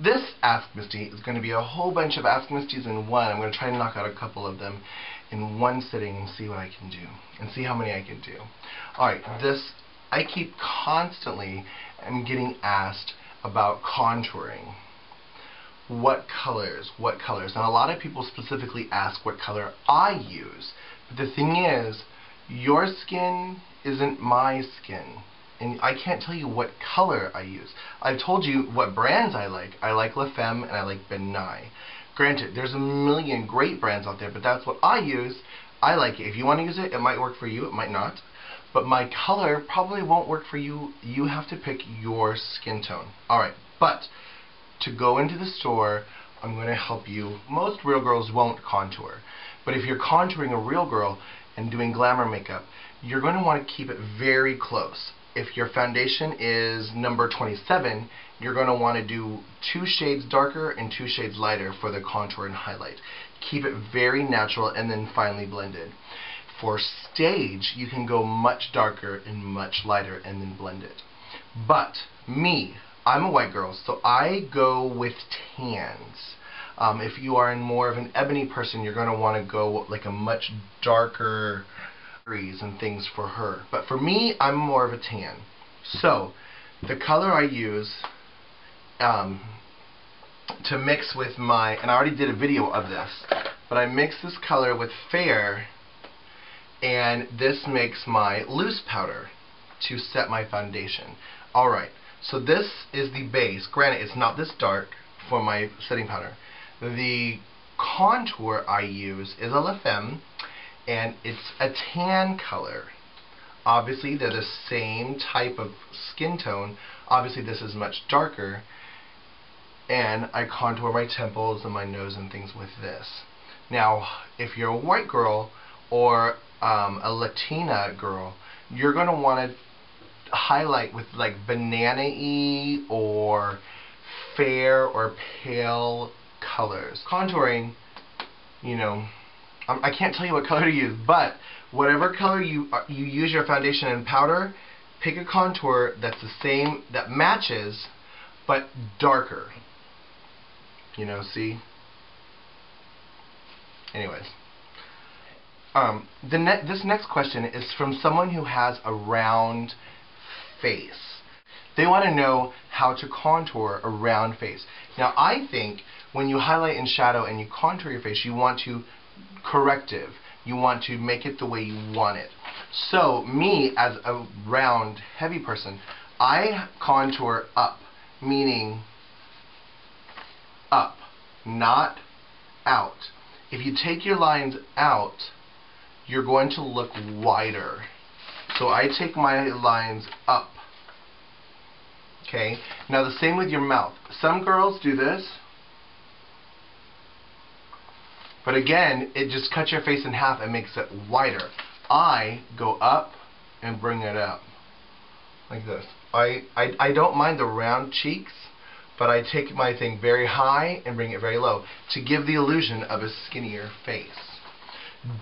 This Ask Misty is going to be a whole bunch of Ask Misties in one. I'm going to try to knock out a couple of them in one sitting and see what I can do. And see how many I can do. Alright, I keep constantly am getting asked about contouring. What colors? What colors? And a lot of people specifically ask what color I use. But the thing is, your skin isn't my skin. And I can't tell you what color I use. I've told you what brands I like. I like La Femme and I like Ben Nye. Granted, there's a million great brands out there, but that's what I use. I like it. If you want to use it, it might work for you, it might not. But my color probably won't work for you. You have to pick your skin tone. Alright, but to go into the store, I'm going to help you. Most real girls won't contour. But if you're contouring a real girl and doing glamour makeup, you're going to want to keep it very close. If your foundation is number 27, you're going to want to do 2 shades darker and 2 shades lighter for the contour and highlight. Keep it very natural and then finely blended. For stage, you can go much darker and much lighter and then blend it. But me, I'm a white girl, so I go with tans. If you are more of an ebony person, you're going to want to go like a much darker and things for her. But for me, I'm more of a tan. So, the color I use to mix with my, and I already did a video of this, but I mix this color with fair, and this makes my loose powder to set my foundation. Alright, so this is the base. Granted, it's not this dark for my setting powder. The contour I use is a La Femme, and it's a tan color. Obviously, they're the same type of skin tone. Obviously, this is much darker. And I contour my temples and my nose and things with this. Now, if you're a white girl or a Latina girl, you're going to want to highlight with like banana-y or fair or pale colors. Contouring, you know, I can't tell you what color to use, but whatever color you use your foundation and powder, pick a contour that's the same, that matches, but darker. You know, see? Anyways. This next question is from someone who has a round face. They want to know how to contour a round face. Now, I think when you highlight and shadow and you contour your face, you want to corrective. You want to make it the way you want it. So, me, as a round, heavy person, I contour up, meaning up, not out. If you take your lines out, you're going to look wider. So I take my lines up. Okay? Now the same with your mouth. Some girls do this, but again, it just cuts your face in half and makes it wider. I go up and bring it up. Like this. I don't mind the round cheeks, but I take my thing very high and bring it very low to give the illusion of a skinnier face.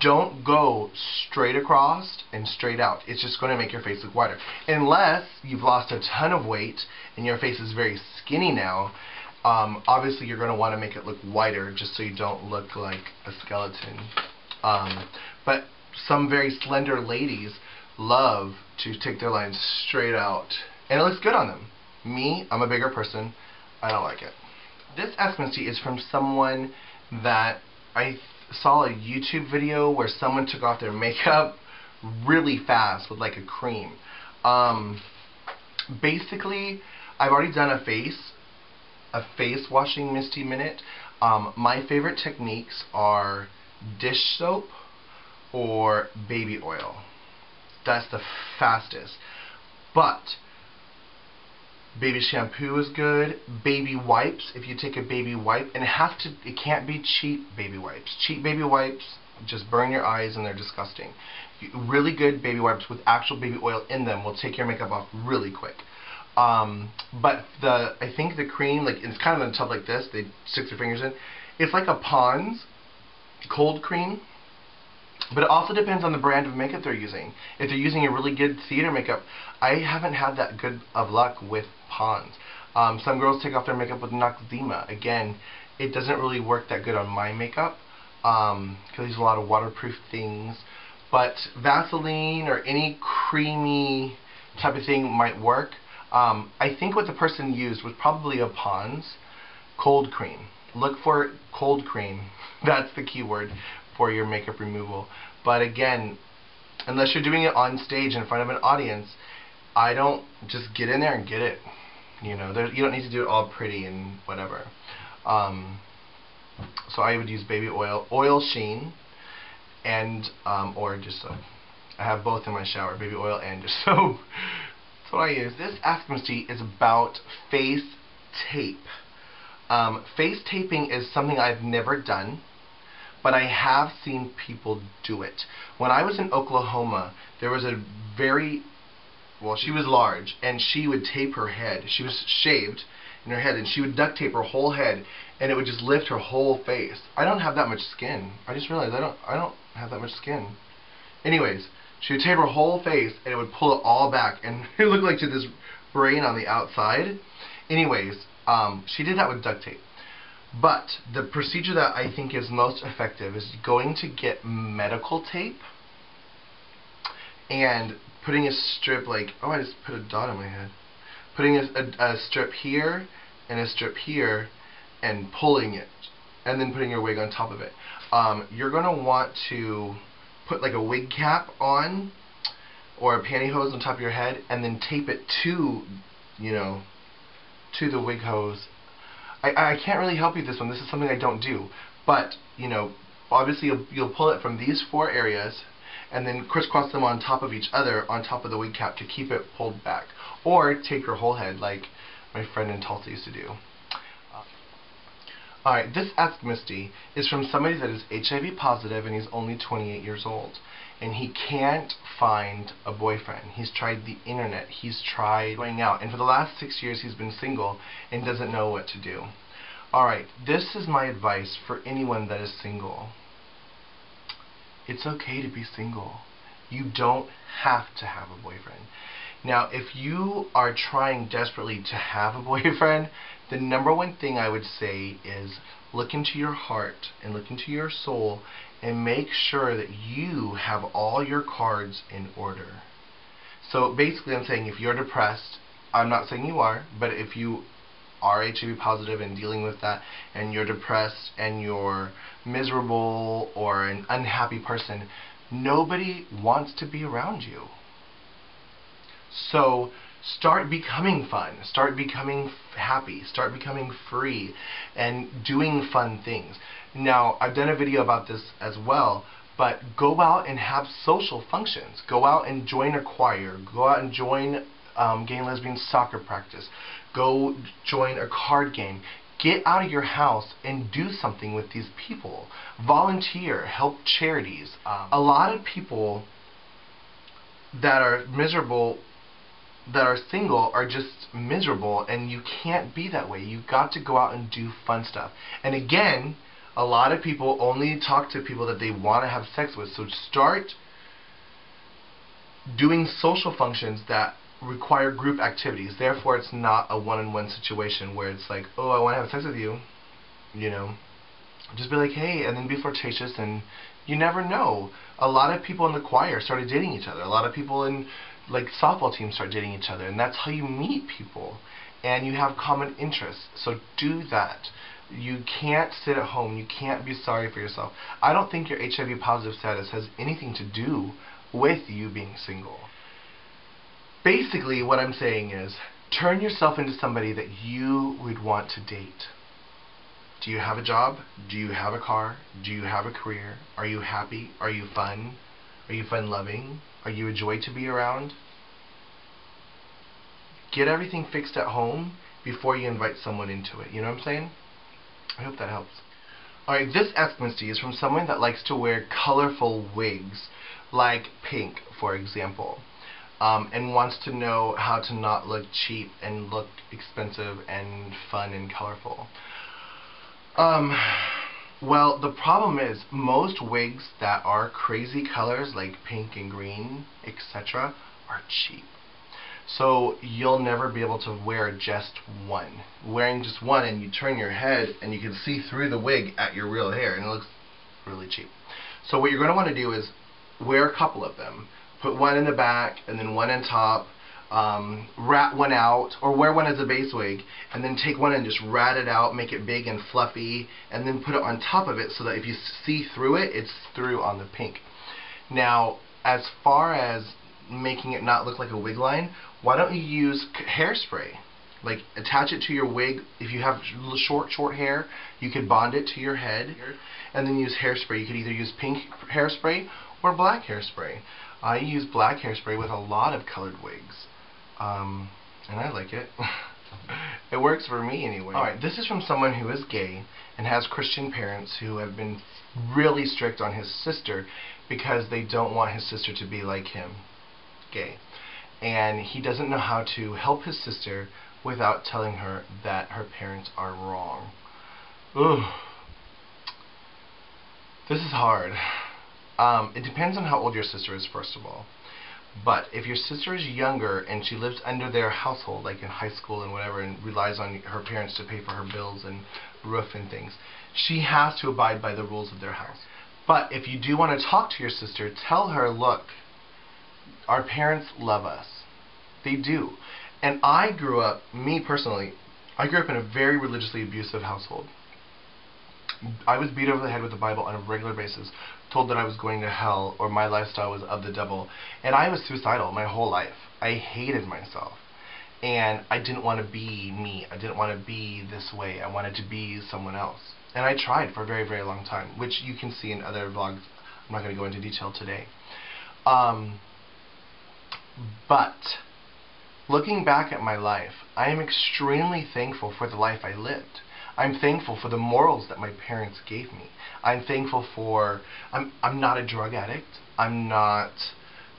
Don't go straight across and straight out. It's just going to make your face look wider. Unless you've lost a ton of weight and your face is very skinny now, obviously you're going to want to make it look wider just so you don't look like a skeleton. But some very slender ladies love to take their lines straight out. And it looks good on them. Me, I'm a bigger person. I don't like it. This Ask Misty is from someone that I saw a YouTube video where someone took off their makeup really fast with like a cream. Basically, I've already done a face washing Misty Minute. My favorite techniques are dish soap or baby oil. That's the fastest. But baby shampoo is good. Baby wipes, if you take a baby wipe, and it can't be cheap baby wipes. Cheap baby wipes just burn your eyes and they're disgusting. Really good baby wipes with actual baby oil in them will take your makeup off really quick. But I think the cream, like, it's kind of in a tub like this, they stick their fingers in. It's like a Pond's cold cream. But it also depends on the brand of makeup they're using. If they're using a really good theater makeup, I haven't had that good of luck with Pond's. Some girls take off their makeup with Noxzema. Again, it doesn't really work that good on my makeup because there's a lot of waterproof things. But Vaseline or any creamy type of thing might work. I think what the person used was probably a Pond's cold cream. Look for cold cream. That's the key word for your makeup removal. But again, unless you're doing it on stage in front of an audience, I don't just get in there and get it. You know, you don't need to do it all pretty and whatever. So I would use baby oil sheen, and or just soap. I have both in my shower, baby oil and just soap. That's what I use. This Ask Misty is about face tape. Face taping is something I've never done, but I have seen people do it. When I was in Oklahoma, there was a she was large, and she would tape her head. She was shaved in her head, and she would duct tape her whole head, and it would just lift her whole face. I don't have that much skin. I just realized I don't have that much skin. Anyways, she would tape her whole face, and it would pull it all back, and it looked like this brain on the outside. Anyways, she did that with duct tape. But the procedure that I think is most effective is going to get medical tape and putting a strip I just put a dot on my head. Putting a strip here and a strip here and pulling it, and then putting your wig on top of it. You're going to want to put like a wig cap on or a pantyhose on top of your head, and then tape it to the wig hose. I can't really help you with this one. This is something I don't do. But, obviously you'll pull it from these 4 areas and then crisscross them on top of each other on top of the wig cap to keep it pulled back. Or tape your whole head like my friend in Tulsa used to do. Alright, this Ask Misty is from somebody that is HIV positive, and he's only 28 years old. And he can't find a boyfriend. He's tried the internet. He's tried going out. And for the last 6 years he's been single and doesn't know what to do. Alright, this is my advice for anyone that is single. It's okay to be single. You don't have to have a boyfriend. Now, if you are trying desperately to have a boyfriend, the #1 thing I would say is look into your heart and look into your soul and make sure that you have all your cards in order. So basically I'm saying if you're depressed, I'm not saying you are, but if you are HIV positive and dealing with that, and you're depressed and you're miserable or an unhappy person, nobody wants to be around you. So start becoming fun, start becoming happy, start becoming free, and doing fun things. Now, I've done a video about this as well, but go out and have social functions. Go out and join a choir. Go out and join gay and lesbian soccer practice. Go join a card game. Get out of your house and do something with these people. Volunteer, help charities. A lot of people that are miserable, that are single, are just miserable, and you can't be that way. You've got to go out and do fun stuff. And again, a lot of people only talk to people that they want to have sex with. So start doing social functions that require group activities. Therefore, it's not a one-on-one situation where it's like, oh, I want to have sex with you. Just be like, hey, and then be flirtatious, and you never know. A lot of people in the choir started dating each other. A lot of people in softball teams start dating each other, and that's how you meet people. And you have common interests. So do that. You can't sit at home. You can't be sorry for yourself. I don't think your HIV positive status has anything to do with you being single. Basically, what I'm saying is, turn yourself into somebody that you would want to date. Do you have a job? Do you have a car? Do you have a career? Are you happy? Are you fun? Are you fun-loving? Are you a joy to be around? Get everything fixed at home before you invite someone into it. You know what I'm saying? I hope that helps. Alright, this Ask Misty is from someone that likes to wear colorful wigs, like pink, for example, and wants to know how to not look cheap and look expensive and fun and colorful. Well, the problem is most wigs that are crazy colors, like pink and green, etc., are cheap. So you'll never be able to wear just one. Wearing just one, and you turn your head and you can see through the wig at your real hair, and it looks really cheap. So what you're going to want to do is wear a couple of them. Put one in the back and then one on top. Rat one out, or wear one as a base wig, and then take one and just rat it out, make it big and fluffy, and then put it on top of it so that if you see through it, it's through on the pink. Now, as far as making it not look like a wig line, why don't you use hairspray? Like, attach it to your wig. If you have short hair, you could bond it to your head, and then use hairspray. You could either use pink hairspray or black hairspray. I use black hairspray with a lot of colored wigs. And I like it. It works for me anyway. Alright, this is from someone who is gay and has Christian parents who have been really strict on his sister because they don't want his sister to be like him, gay. And he doesn't know how to help his sister without telling her that her parents are wrong. Ugh. This is hard. It depends on how old your sister is, first of all. But if your sister is younger and she lives under their household, like in high school and whatever, and relies on her parents to pay for her bills and roof and things, she has to abide by the rules of their house. But if you do want to talk to your sister, tell her, look, our parents love us. They do. And I grew up, me personally, I grew up in a very religiously abusive household. I was beat over the head with the Bible on a regular basis, told that I was going to hell, or my lifestyle was of the devil, and I was suicidal my whole life. I hated myself, and I didn't want to be me. I didn't want to be this way. I wanted to be someone else, and I tried for a very, very long time, which you can see in other vlogs. I'm not going to go into detail today. But looking back at my life, I am extremely thankful for the life I lived. I'm thankful for the morals that my parents gave me. I'm thankful for, I'm not a drug addict. I'm not,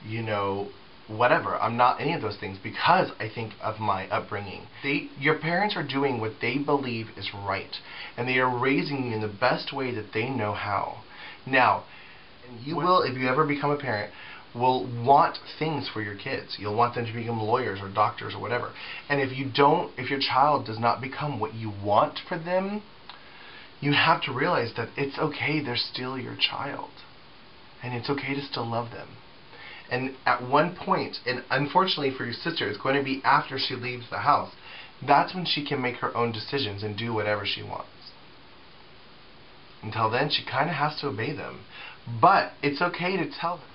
you know, whatever. I'm not any of those things because I think of my upbringing. Your parents are doing what they believe is right, and they are raising you in the best way that they know how. Now, you will, if you ever become a parent, will want things for your kids. You'll want them to become lawyers or doctors or whatever. And if your child does not become what you want for them, you have to realize that it's okay, they're still your child. And it's okay to still love them. And at one point, and unfortunately for your sister, it's going to be after she leaves the house, that's when she can make her own decisions and do whatever she wants. Until then, she kind of has to obey them. But it's okay to tell them.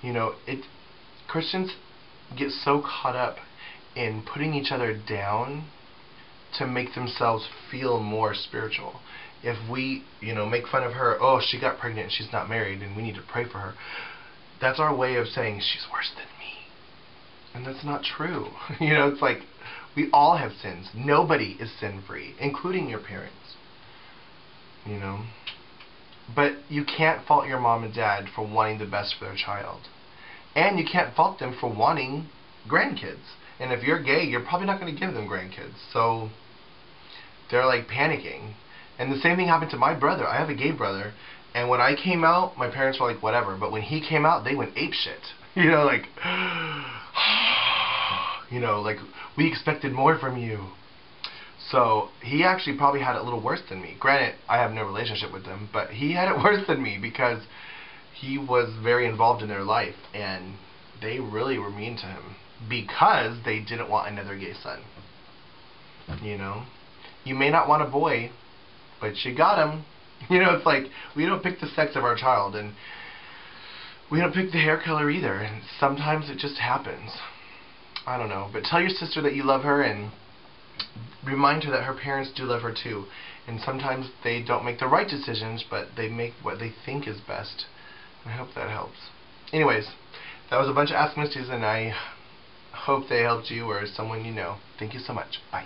You know, Christians get so caught up in putting each other down to make themselves feel more spiritual. If we, you know, make fun of her, oh, she got pregnant and she's not married and we need to pray for her, that's our way of saying she's worse than me. And that's not true. You know, it's like we all have sins. Nobody is sin-free, including your parents. You know? But you can't fault your mom and dad for wanting the best for their child. And you can't fault them for wanting grandkids. And if you're gay, you're probably not going to give them grandkids. So they're like panicking. And the same thing happened to my brother. I have a gay brother. And when I came out, my parents were like, whatever. But when he came out, they went apeshit. You know, like, you know, like, we expected more from you. So he actually probably had it a little worse than me. Granted, I have no relationship with them, but he had it worse than me because he was very involved in their life, and they really were mean to him because they didn't want another gay son. You know? You may not want a boy, but you got him. You know, it's like, we don't pick the sex of our child, and we don't pick the hair color either, and sometimes it just happens. I don't know, but tell your sister that you love her, and remind her that her parents do love her too. And sometimes they don't make the right decisions, but they make what they think is best. I hope that helps. Anyways, that was a bunch of Ask Misties, and I hope they helped you or someone you know. Thank you so much. Bye.